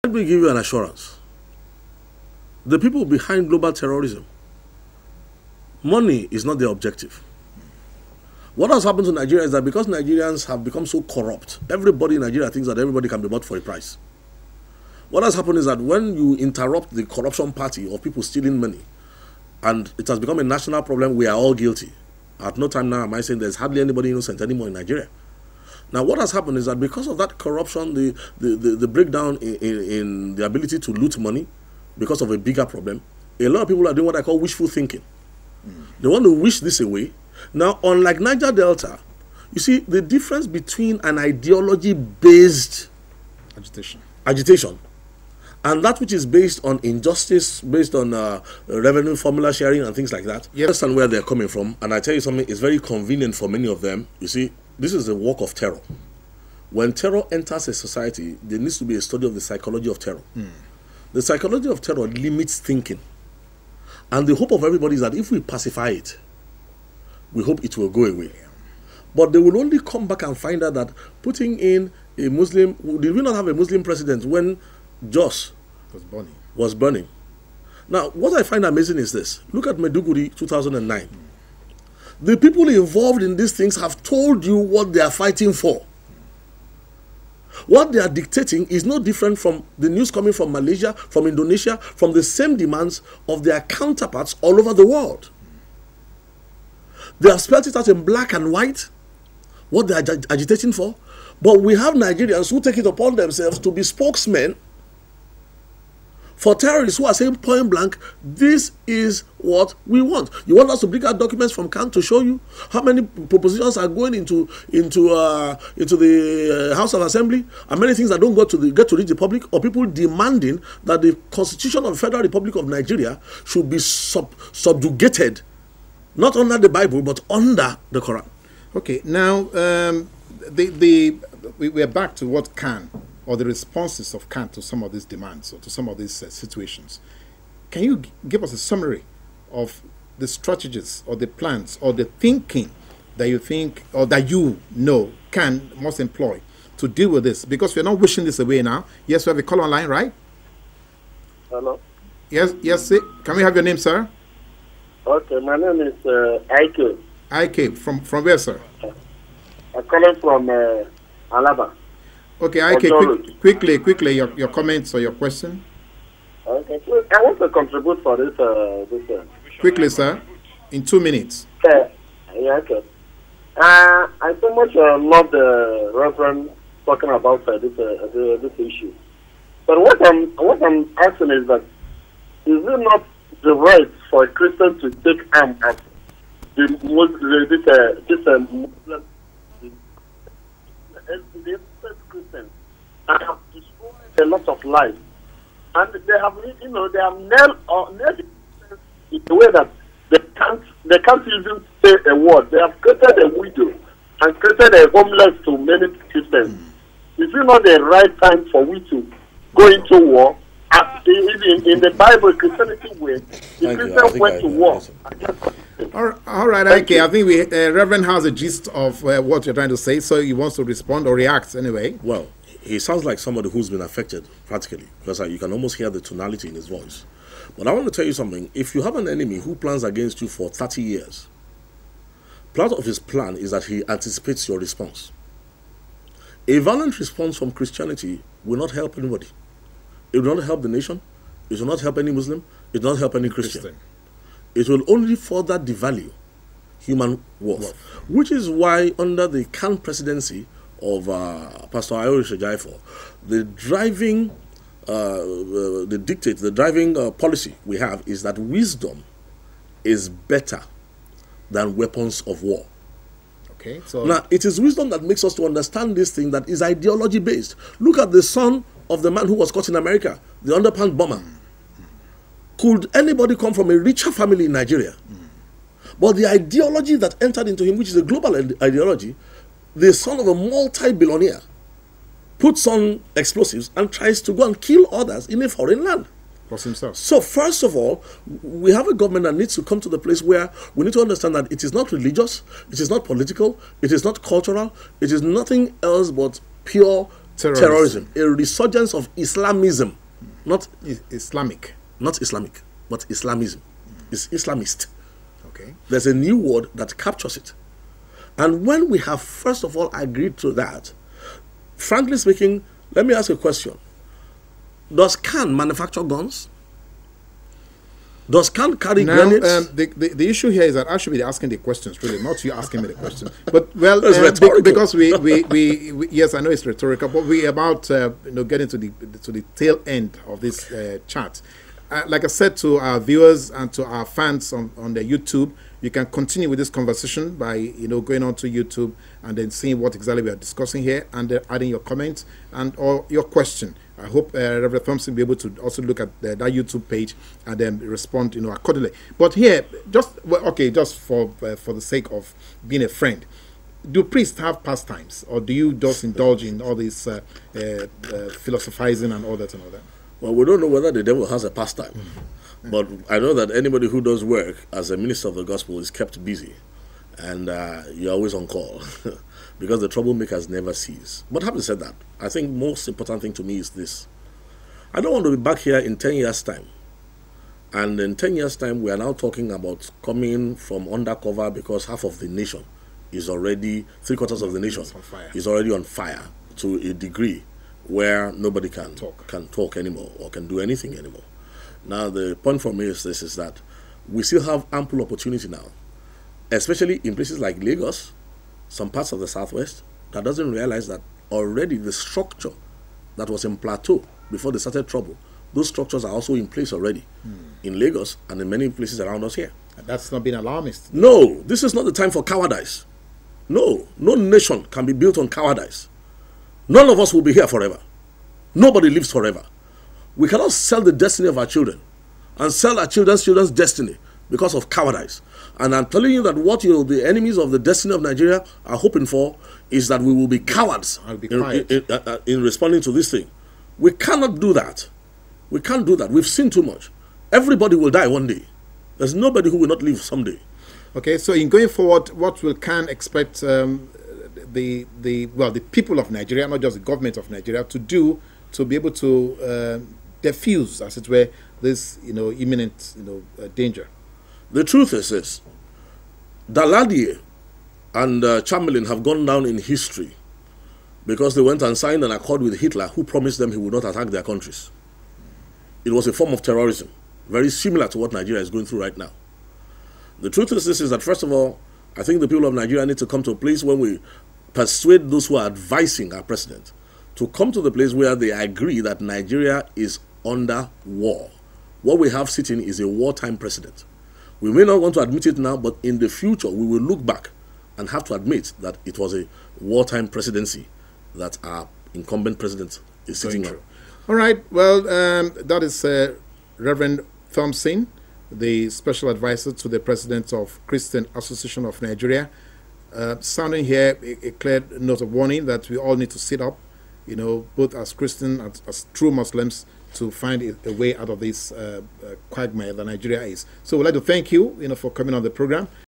Let me give you an assurance. The people behind global terrorism, money is not their objective. What has happened to Nigeria is that because Nigerians have become so corrupt, everybody in Nigeria thinks that everybody can be bought for a price. What has happened is that when you interrupt the corruption party of people stealing money, and it has become a national problem, we are all guilty. At no time now am I saying there's hardly anybody innocent anymore in Nigeria. Now, what has happened is that because of that corruption, the breakdown in the ability to loot money, because of a bigger problem, a lot of people are doing what I call wishful thinking. They want to wish this away. Now, unlike Niger Delta, you see the difference between an ideology-based agitation and that which is based on injustice, based on revenue formula sharing and things like that. You understand where they're coming from, and I tell you something, it's very convenient for many of them. You see, this is a work of terror. When terror enters a society, there needs to be a study of the psychology of terror. The psychology of terror limits thinking. And the hope of everybody is that if we pacify it, we hope it will go away. But they will only come back and find out that putting in a Muslim, did we not have a Muslim president when Jos was burning? Now, what I find amazing is this. Look at Maiduguri 2009. The people involved in these things have told you what they are fighting for. What they are dictating is no different from the news coming from Malaysia, from Indonesia, from the same demands of their counterparts all over the world. They have spelled it out in black and white, what they are agitating for. But we have Nigerians who take it upon themselves to be spokesmen for terrorists who are saying point blank, this is what we want. You want us to bring out documents from Cannes to show you how many propositions are going into the House of Assembly, and many things that don't get to reach the public, or people demanding that the Constitution of the Federal Republic of Nigeria should be subjugated, not under the Bible, but under the Quran. Okay, now we are back to what Cannes, or the responses of Cannes to some of these demands, or to some of these situations. Can you give us a summary of the strategies, or the plans, or the thinking that you think, or that you know Cannes must employ to deal with this? Because we're not wishing this away now. Yes, we have a call online, right? Hello? Yes, sir. Can we have your name, sir? Okay, my name is Ike. Ike, from where, sir? I'm calling from Alaba. Okay, Ike, quickly, your comments or your question. Okay, so I want to contribute for this. Quickly, sir, in 2 minutes. Yeah, okay. I so much love the Reverend talking about this issue. But what I'm asking is that, is it not the right for a Christian to take arm as the Muslim Christians have destroyed a lot of lives, and they have nailed in a way that they can't even say a word. They have created a widow and created a homeless to many Christians. Is it not the right time for we to go into war? In the Bible, Christianity way, the Christians went to war. All right, okay. I think Reverend has a gist of what you're trying to say, so he wants to respond or react anyway. Well, he sounds like somebody who's been affected, practically, because you can almost hear the tonality in his voice. But I want to tell you something. If you have an enemy who plans against you for 30 years, part of his plan is that he anticipates your response. A violent response from Christianity will not help anybody. It will not help the nation. It will not help any Muslim. It will not help any Christian. It will only further devalue human worth. Which is why under the Cannes presidency of Pastor Ayori Shajaifo, the driving policy we have is that wisdom is better than weapons of war. Okay, so now it is wisdom that makes us to understand this thing that is ideology based. Look at the son of the man who was caught in America, the underpants bomber. Could anybody come from a richer family in Nigeria? But the ideology that entered into him, which is a global ideology, the son of a multi-billionaire, puts on explosives and tries to go and kill others in a foreign land. Plus himself. So first of all, we have a government that needs to come to the place where we need to understand that it is not religious, it is not political, it is not cultural, it is nothing else but pure terrorism, a resurgence of Islamism, not Islamic, not Islamic, but Islamism. It's Islamist. okay. There's a new word that captures it. And when we have first of all agreed to that, frankly speaking, let me ask a question. Does Khan manufacture guns? Does Khan carry grenades? The issue here is that I should be asking the questions, really, not you asking me the question. But well, because we yes, I know it's rhetorical, but we about getting to the tail end of this chat. Like I said to our viewers and to our fans on their YouTube, you can continue with this conversation by going on to YouTube and then seeing what exactly we are discussing here and adding your comments and or your question. I hope Reverend Thompson will be able to also look at that YouTube page and then respond accordingly. But here, just for the sake of being a friend, do priests have pastimes, or do you just indulge in all this philosophizing and all that and all that? Well, we don't know whether the devil has a pastime. But I know that anybody who does work as a minister of the gospel is kept busy. And you're always on call. Because the troublemakers never cease. But having said that, I think most important thing to me is this. I don't want to be back here in 10 years' time. And in 10 years' time, we are now talking about coming from undercover because half of the nation is already, 3/4 of the nation is already on fire to a degree where nobody can talk anymore or can do anything anymore. Now, the point for me is this, is that we still have ample opportunity now, especially in places like Lagos, some parts of the southwest, that doesn't realize that already the structure that was in plateau before they started trouble, those structures are also in place already in Lagos and in many places around us here. And that's not being alarmist. No, this is not the time for cowardice. No nation can be built on cowardice. None of us will be here forever. Nobody lives forever. We cannot sell the destiny of our children and sell our children's destiny because of cowardice. And I'm telling you that what the enemies of the destiny of Nigeria are hoping for is that we will be cowards in responding to this thing. We cannot do that. We can't do that. We've seen too much. Everybody will die one day. There's nobody who will not live someday. Okay, so in going forward, what will Khan expect the people of Nigeria, not just the government of Nigeria, to do to be able to defuse, as it were, this imminent danger? The truth is this: Daladier and Chamberlain have gone down in history because they went and signed an accord with Hitler, who promised them he would not attack their countries. It was a form of terrorism, very similar to what Nigeria is going through right now. The truth is this, is that first of all, I think the people of Nigeria need to come to a place when we persuade those who are advising our president to come to the place where they agree that Nigeria is under war. What we have sitting is a wartime president. We may not want to admit it now, but in the future, we will look back and have to admit that it was a wartime presidency that our incumbent president is sitting on. All right. Well, that is Reverend Thompson, the special advisor to the president of Christian Association of Nigeria, sounding here a clear note of warning that we all need to sit up, both as Christians, as true Muslims, to find a way out of this quagmire that Nigeria is. So we'd like to thank you, for coming on the program.